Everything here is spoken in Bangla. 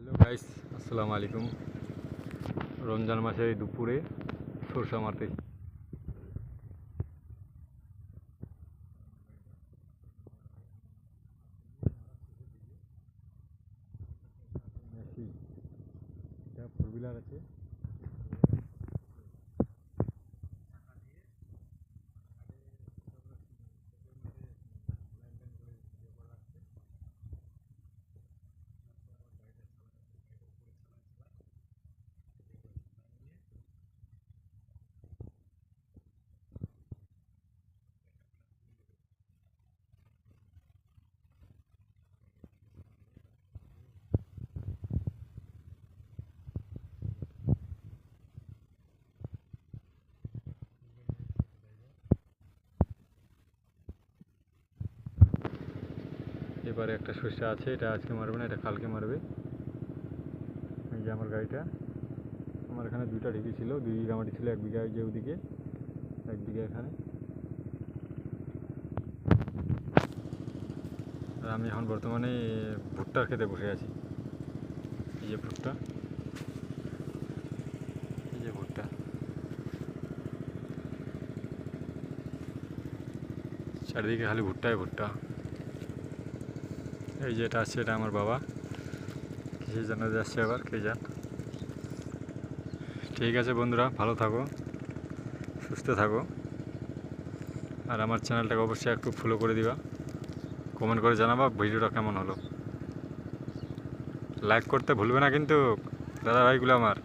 হ্যালো গাইস, আসসালামু আলাইকুম। রমজান মাসে দুপুরে সরষা মারতে এটা ফোর হুইলার আছে। এবারে একটা সরষা আছে, এটা আজকে মারবে না, এটা কালকে মারবে। এই যে আমার গাড়িটা, আমার এখানে দুইটা ঢেকি ছিল, 2 বিঘা মাটি ছিল, 1 বিঘা যে ওদিকে, 1 বিঘা এখানে। আর আমি এখন বর্তমানে ভুট্টার খেতে বসে আছি। এই যে ভুট্টা, এই যে ভুট্টা, চারিদিকে খালি ভুট্টাই ভুট্টা। এই যে এটা আছে, এটা আমার বাবা, কিসের জন্য যাচ্ছে আবার কে জান। ঠিক আছে বন্ধুরা, ভালো থাকো, সুস্থ থাকো, আর আমার চ্যানেলটাকে অবশ্যই একটু ফলো করে দিবা, কমেন্ট করে জানাবা ভিডিওটা কেমন হলো। লাইক করতে ভুলবে না কিন্তু দাদা ভাইগুলো আমার।